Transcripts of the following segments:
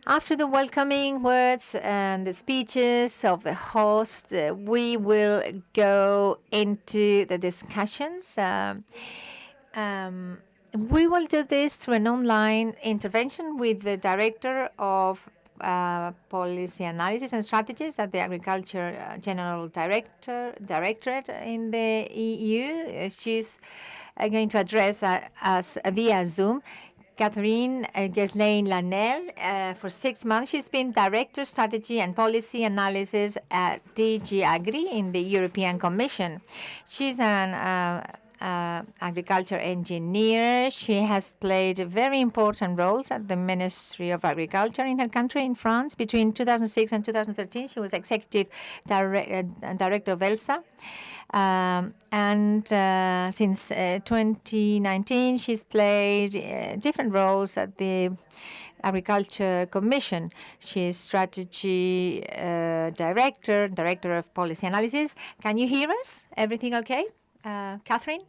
After the welcoming words and the speeches of the host, we will go into the discussions. We will do this through an online intervention with the Director of Policy Analysis and Strategies at the Agriculture General Directorate in the EU. She's going to address us via Zoom. Catherine Geslain-Lanéelle, for 6 months, she's been Director Strategy and Policy Analysis at DG Agri in the European Commission. She's an agriculture engineer. She has played very important roles at the Ministry of Agriculture in her country, in France. Between 2006 and 2013, she was Executive Director of ELSA. Since 2019, she's played different roles at the Agriculture Commission. She's Strategy Director of Policy Analysis. Can you hear us? Everything okay? Catherine?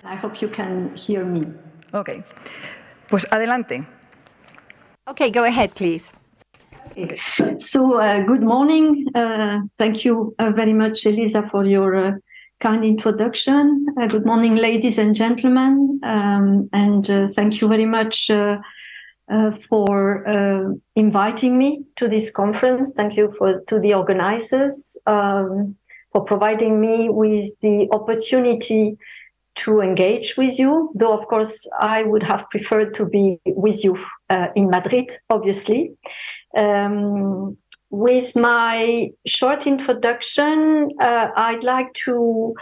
I hope you can hear me. Okay. Pues adelante. Okay, go ahead, please. So, good morning. Thank you very much, Elisa, for your kind introduction. Good morning, ladies and gentlemen. And thank you very much for inviting me to this conference. Thank you to the organizers for providing me with the opportunity to engage with you, though, of course, I would have preferred to be with you in Madrid, obviously. With my short introduction, I'd like to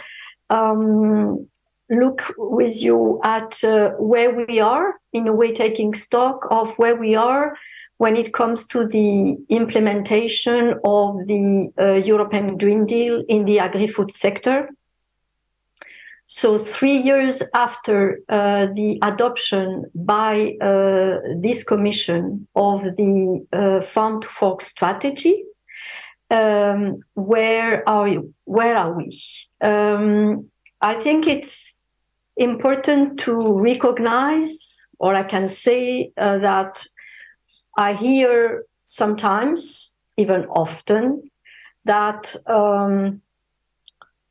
look with you at where we are, in a way taking stock of where we are when it comes to the implementation of the European Green Deal in the agri-food sector. So 3 years after the adoption by this Commission of the Farm to Fork strategy, where are we? I think it's important to recognize, or I can say that I hear sometimes, even often, that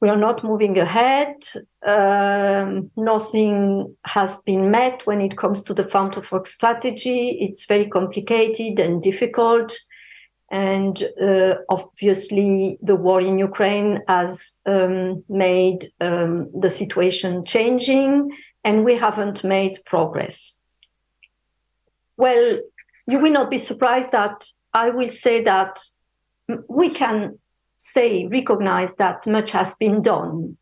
we are not moving ahead. Nothing has been met when it comes to the Farm to Fork strategy. It's very complicated and difficult. And obviously, the war in Ukraine has made the situation changing, and we haven't made progress. Well, you will not be surprised that I will say that we can recognize that much has been done.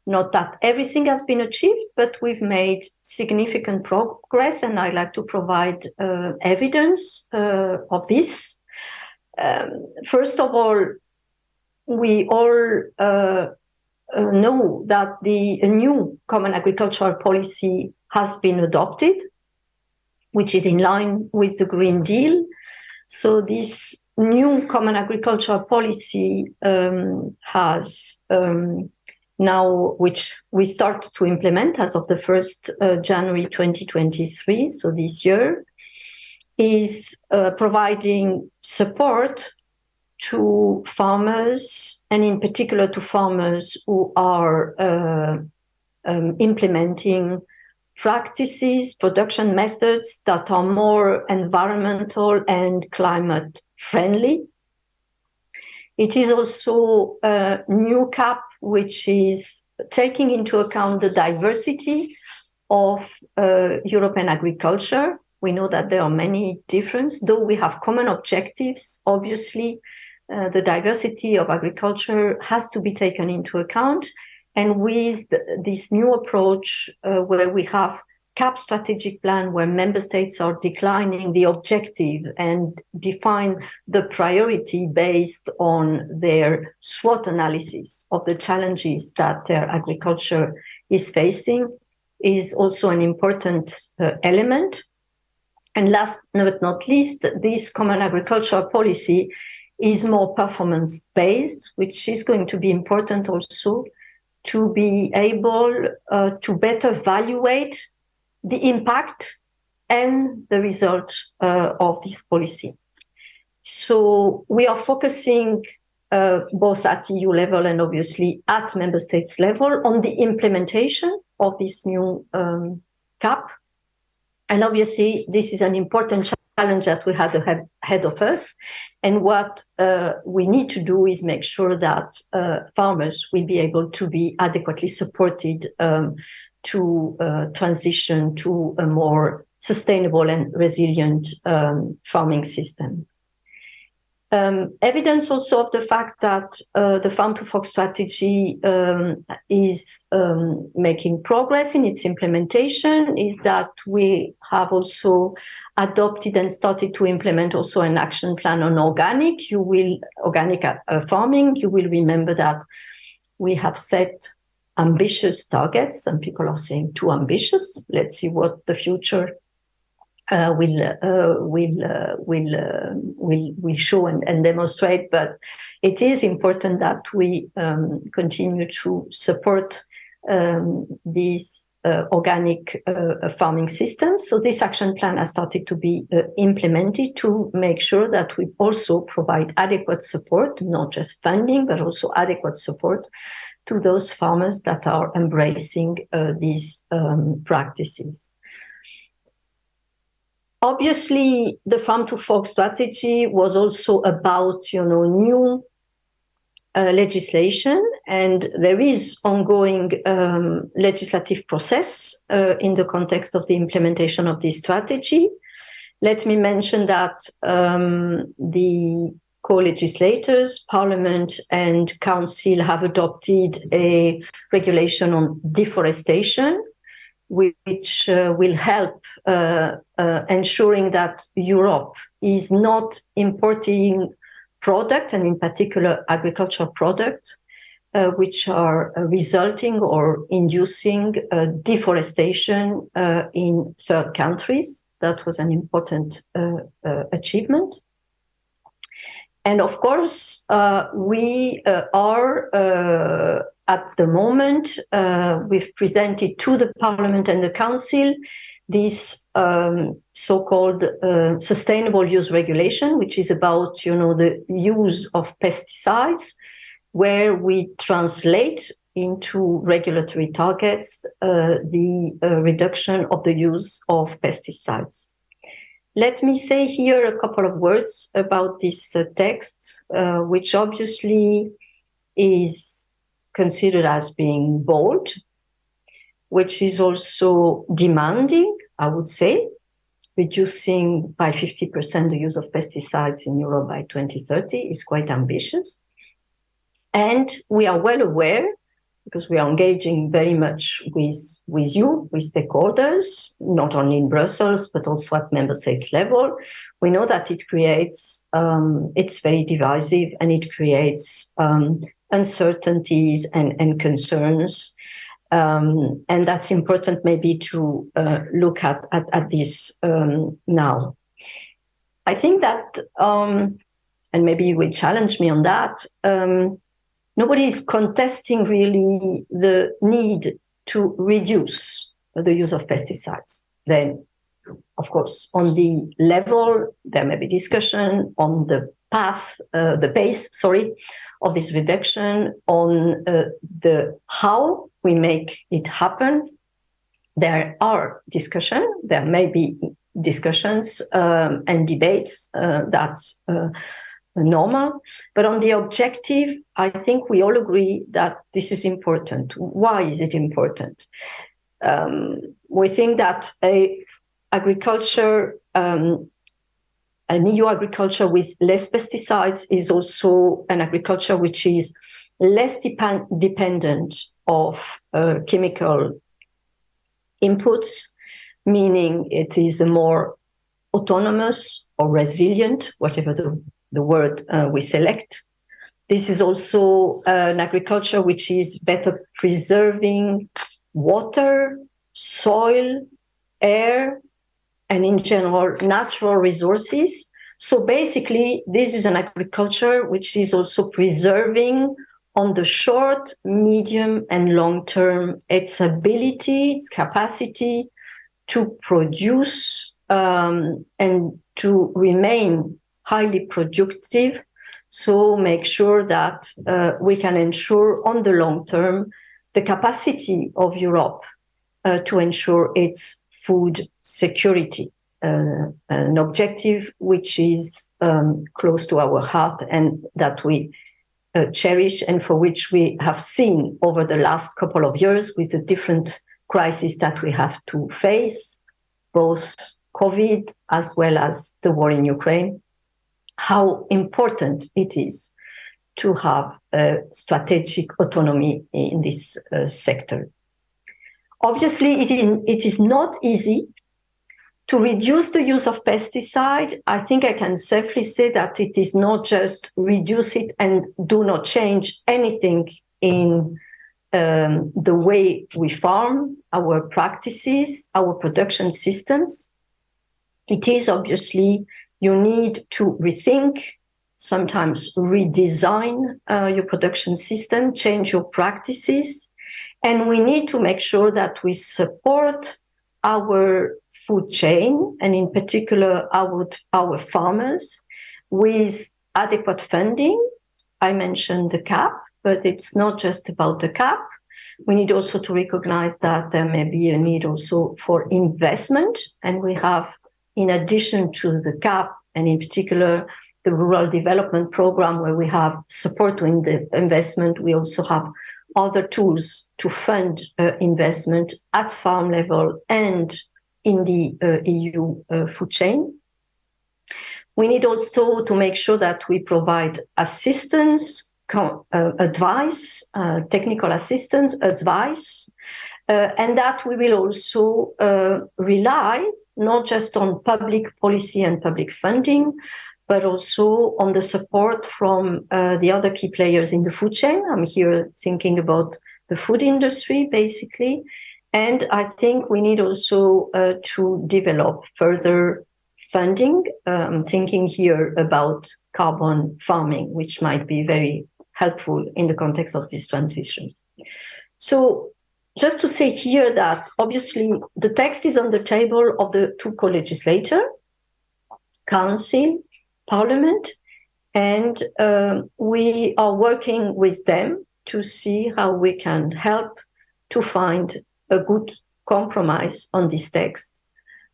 Not that everything has been achieved, but we've made significant progress, and I'd like to provide evidence of this. First of all, we all know that the new Common Agricultural Policy has been adopted, which is in line with the Green Deal. So this new Common Agricultural Policy has now, which we start to implement as of the 1st January 2023, so this year, is providing support to farmers, and in particular to farmers who are implementing practices, production methods that are more environmental and climate friendly. It is also a new CAP, which is taking into account the diversity of European agriculture. We know that there are many differences, though we have common objectives. Obviously, the diversity of agriculture has to be taken into account. And with this new approach, where we have CAP strategic plan, where member states are declining the objective and define the priority based on their SWOT analysis of the challenges that their agriculture is facing, is also an important element. And last but not least, this Common Agricultural Policy is more performance-based, which is going to be important also to be able to better evaluate the impact and the result of this policy. So we are focusing both at EU level and obviously at member states level on the implementation of this new CAP. And obviously, this is an important challenge that we have ahead of us. And what we need to do is make sure that farmers will be able to be adequately supported to transition to a more sustainable and resilient farming system. Evidence also of the fact that the Farm to Fork strategy is making progress in its implementation is that we have also adopted and started to implement also an action plan on organic farming. You will remember that we have set ambitious targets. Some people are saying too ambitious. Let's see what the future will show and demonstrate, but it is important that we continue to support these organic farming systems. So this action plan has started to be implemented to make sure that we also provide adequate support, not just funding, but also adequate support to those farmers that are embracing these practices. Obviously, the Farm to Fork strategy was also about, new legislation, and there is ongoing legislative process in the context of the implementation of this strategy. Let me mention that the co-legislators, Parliament and Council, have adopted a regulation on deforestation, which will help ensuring that Europe is not importing products, and in particular agricultural products, which are resulting or inducing deforestation in third countries. That was an important achievement. And of course, we are at the moment, we've presented to the Parliament and the Council this so-called sustainable use regulation, which is about, the use of pesticides, where we translate into regulatory targets the reduction of the use of pesticides. Let me say here a couple of words about this text, which obviously is considered as being bold, which is also demanding, I would say, reducing by 50% the use of pesticides in Europe by 2030 is quite ambitious. And we are well aware, because we are engaging very much with you, with stakeholders, not only in Brussels, but also at member states level. We know that it creates, it's very divisive, and it creates uncertainties and concerns. And that's important maybe to look at this now. I think that, and maybe you will challenge me on that, nobody is contesting really the need to reduce the use of pesticides. Then, of course, on the level, there may be discussion on the pace of this reduction, on the how we make it happen. There are discussions, there may be discussions and debates, that's normal. But on the objective, I think we all agree that this is important. Why is it important? We think that an EU agriculture with less pesticides is also an agriculture which is less dependent of chemical inputs, meaning it is a more autonomous or resilient, whatever the word we select. This is also an agriculture which is better preserving water, soil, air, and in general, natural resources. So basically, this is an agriculture which is also preserving on the short, medium, and long term its ability, its capacity to produce and to remain highly productive. So make sure that we can ensure on the long term the capacity of Europe to ensure its food security, an objective which is close to our heart and that we cherish, and for which we have seen over the last couple of years with the different crises that we have to face, both COVID as well as the war in Ukraine, how important it is to have strategic autonomy in this sector. Obviously, it is not easy to reduce the use of pesticide. I think I can safely say that it is not just reduce it and do not change anything in the way we farm, our practices, our production systems. It is obviously you need to rethink, sometimes redesign your production system, change your practices, and we need to make sure that we support our food chain, and in particular our farmers, with adequate funding. I mentioned the CAP, but it's not just about the CAP. We need also to recognize that there may be a need also for investment, and we have, in addition to the CAP, and in particular the Rural Development Program, where we have support to investment, we also have other tools to fund investment at farm level and in the EU food chain. We need also to make sure that we provide assistance, advice, technical assistance, advice, and that we will also rely not just on public policy and public funding, but also on the support from the other key players in the food chain. I'm here thinking about the food industry, basically. And I think we need also to develop further funding. I'm thinking here about carbon farming, which might be very helpful in the context of this transition. So just to say here that obviously the text is on the table of the two co-legislators, Council, Parliament, and we are working with them to see how we can help to find a good compromise on this text,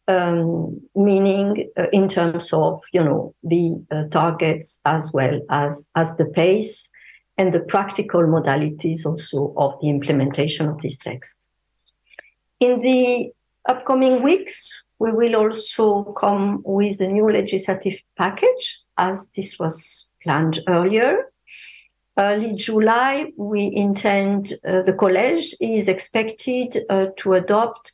meaning in terms of, the targets as well as the pace and the practical modalities also of the implementation of this text. In the upcoming weeks, we will also come with a new legislative package, as this was planned earlier. Early July, we intend, the College is expected to adopt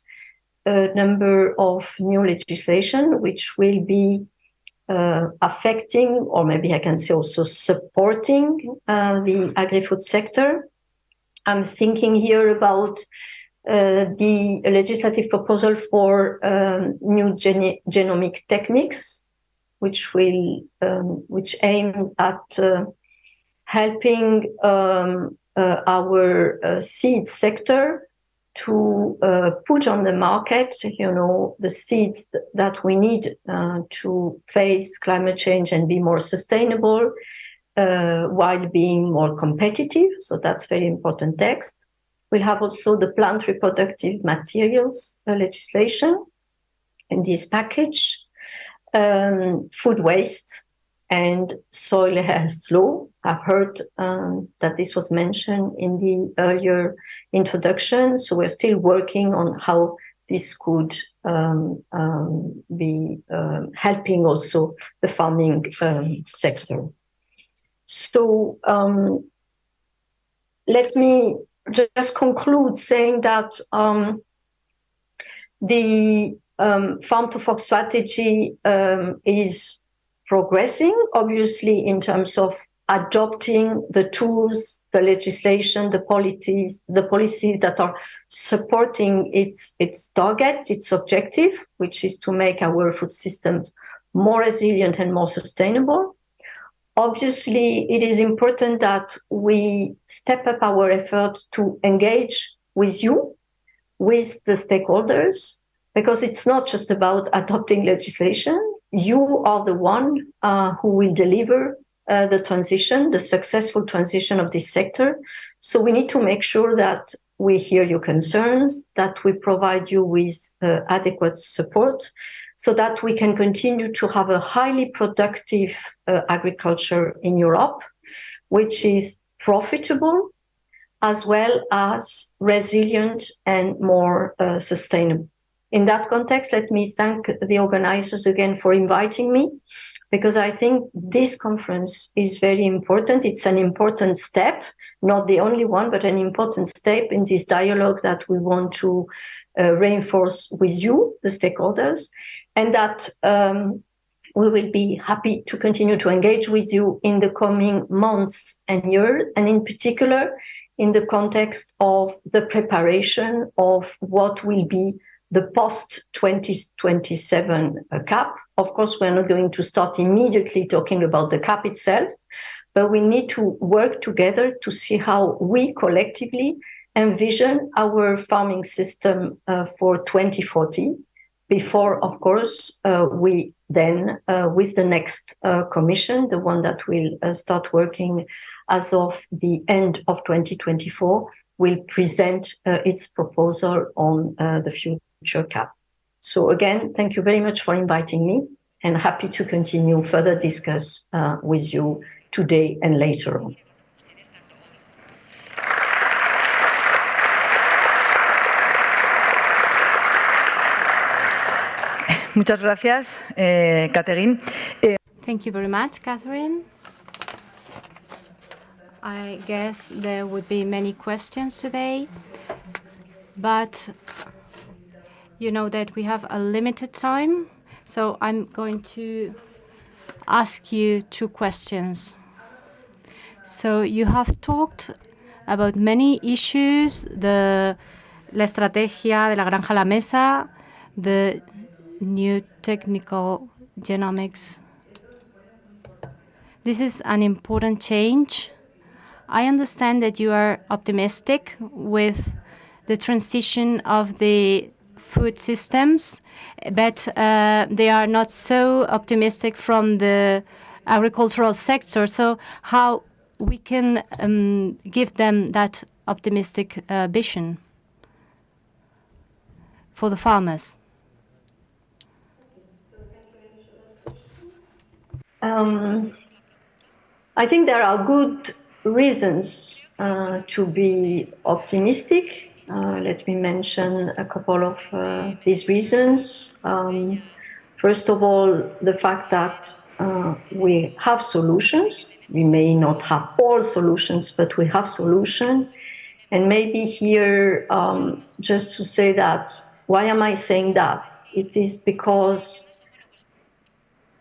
a number of new legislation, which will be affecting, or maybe I can say also supporting, the agri-food sector. I'm thinking here about the legislative proposal for new genomic techniques, which aim at helping our seed sector to put on the market, the seeds that we need to face climate change and be more sustainable while being more competitive. So that's very important text. We'll have also the plant reproductive materials legislation in this package, food waste, and soil health law. I've heard that this was mentioned in the earlier introduction, so we're still working on how this could be helping also the farming sector. So let me just conclude saying that the Farm to Fork strategy is progressing, obviously, in terms of adopting the tools, the legislation, the policies that are supporting its target, its objective, which is to make our food systems more resilient and more sustainable. Obviously, it is important that we step up our effort to engage with you, with the stakeholders, because it's not just about adopting legislation. You are the one who will deliver the transition, the successful transition of this sector. So we need to make sure that we hear your concerns, that we provide you with adequate support, so that we can continue to have a highly productive agriculture in Europe, which is profitable as well as resilient and more sustainable. In that context, let me thank the organizers again for inviting me, because I think this conference is very important. It's an important step, not the only one, but an important step in this dialogue that we want to reinforce with you, the stakeholders, and that we will be happy to continue to engage with you in the coming months and years, and in particular, in the context of the preparation of what will be the post-2027 CAP. Of course, we're not going to start immediately talking about the CAP itself, but we need to work together to see how we collectively envision our farming system for 2040, before, of course, we then, with the next commission, the one that will start working as of the end of 2024, will present its proposal on the future CAP. So again, thank you very much for inviting me, and happy to continue further discuss with you today and later on. Muchas gracias, Catherine. Thank you very much, Catherine. I guess there would be many questions today, but you know that we have a limited time, so I'm going to ask you 2 questions. So you have talked about many issues, la estrategia de la granja a la mesa, the new technical genomics. This is an important change. I understand that you are optimistic with the transition of the food systems, but they are not so optimistic from the agricultural sector. So how we can give them that optimistic vision for the farmers? I think there are good reasons to be optimistic. Let me mention a couple of these reasons. First of all, the fact that we have solutions. We may not have all solutions, but we have solutions. And maybe here, just to say that, why am I saying that? It is because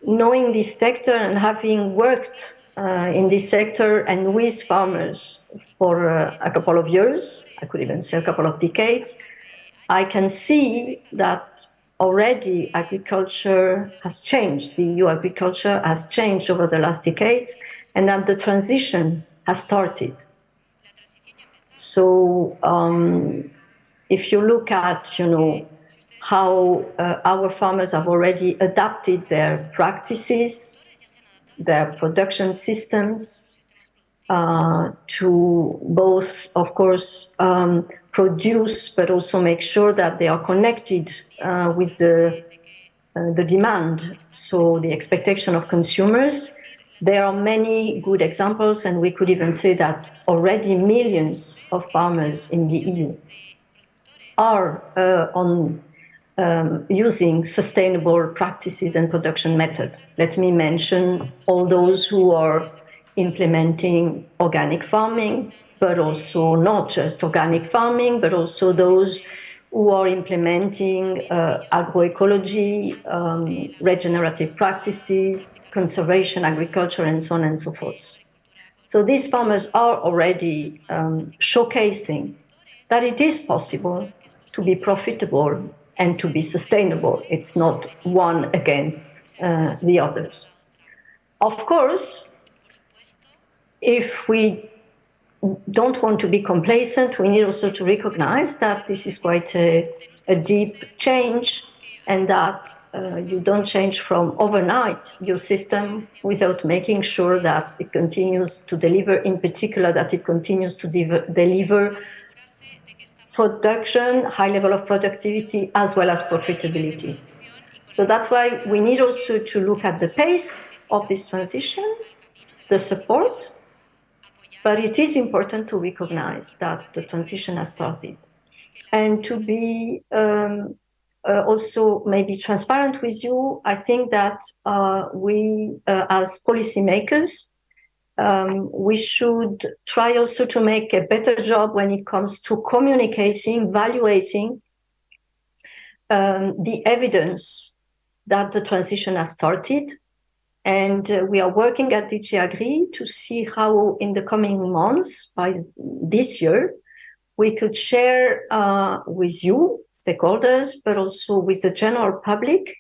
knowing this sector and having worked in this sector and with farmers for a couple of years, I could even say a couple of decades, I can see that already agriculture has changed. The EU agriculture has changed over the last decades, and that the transition has started. So if you look at, how our farmers have already adapted their practices, their production systems, to both, of course, produce, but also make sure that they are connected with the demand, so the expectation of consumers. There are many good examples, and we could even say that already millions of farmers in the EU are using sustainable practices and production methods. Let me mention all those who are implementing organic farming, but also not just organic farming, but also those who are implementing agroecology, regenerative practices, conservation agriculture, and so on and so forth. So these farmers are already showcasing that it is possible to be profitable and to be sustainable. It's not one against the others. Of course, if we don't want to be complacent, we need also to recognize that this is quite a a deep change, and that you don't change from overnight your system without making sure that it continues to deliver, in particular, that it continues to deliver production, high level of productivity, as well as profitability. So that's why we need also to look at the pace of this transition, the support, but it is important to recognize that the transition has started. And to be also maybe transparent with you, I think that we, as policymakers, we should try also to make a better job when it comes to communicating, evaluating the evidence that the transition has started. And we are working at DG Agri to see how in the coming months, by this year, we could share with you, stakeholders, but also with the general public,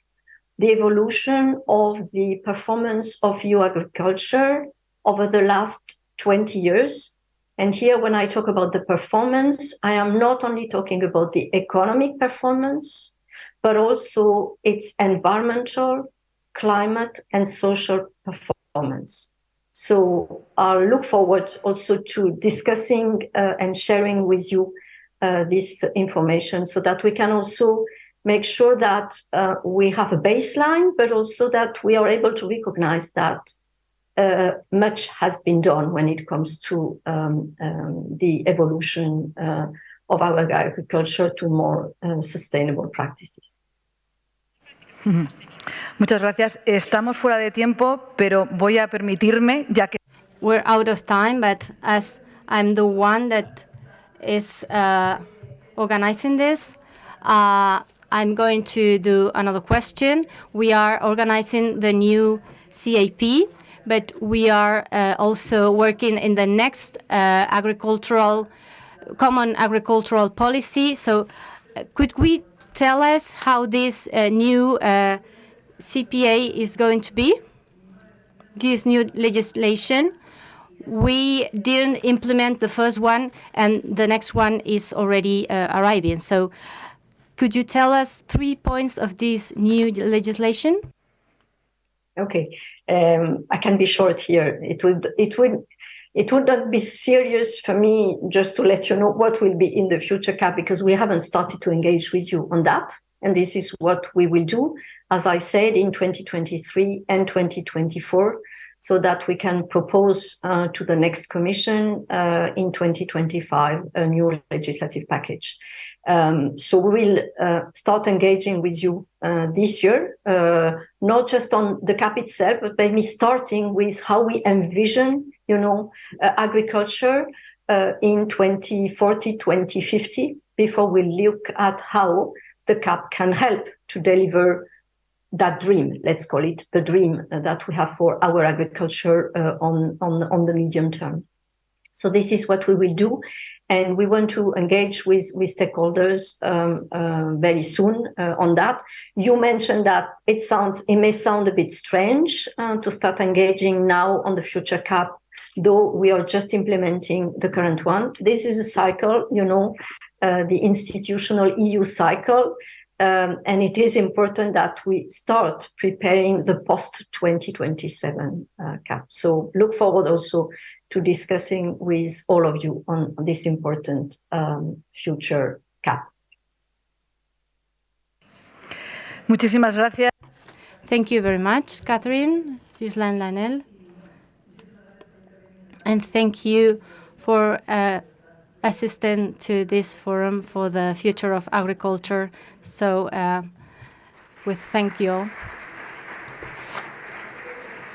the evolution of the performance of EU agriculture over the last 20 years. And here, when I talk about the performance, I am not only talking about the economic performance, but also its environmental, climate, and social performance. So I'll look forward also to discussing and sharing with you this information so that we can also make sure that we have a baseline, but also that we are able to recognize that much has been done when it comes to the evolution of our agriculture to more sustainable practices. Muchas gracias. Estamos fuera de tiempo, pero voy a permitirme, ya que... We're out of time, but as I'm the one that is organizing this, I'm going to do another question. We are organizing the new CAP, but we are also working in the next common agricultural policy. So could we tell us how this new CPA is going to be, this new legislation? We didn't implement the first one, and the next one is already arriving. So could you tell us 3 points of this new legislation? Okay, I can be short here. It would not be serious for me just to let you know what will be in the future CAP, because we haven't started to engage with you on that. And this is what we will do, as I said, in 2023 and 2024, so that we can propose to the next Commission in 2025 a new legislative package. So we will start engaging with you this year, not just on the CAP itself, but maybe starting with how we envision, agriculture in 2040, 2050, before we look at how the CAP can help to deliver that dream, let's call it the dream that we have for our agriculture on the medium term. So this is what we will do. And we want to engage with stakeholders very soon on that. You mentioned that it may sound a bit strange to start engaging now on the future CAP, though we are just implementing the current one. This is a cycle, the institutional EU cycle. And it is important that we start preparing the post-2027 CAP. So look forward also to discussing with all of you on this important future CAP. Muchísimas gracias. Thank you very much, Catherine, Geslain-Lanéelle. And thank you for assisting to this forum for the future of agriculture. So we thank you all.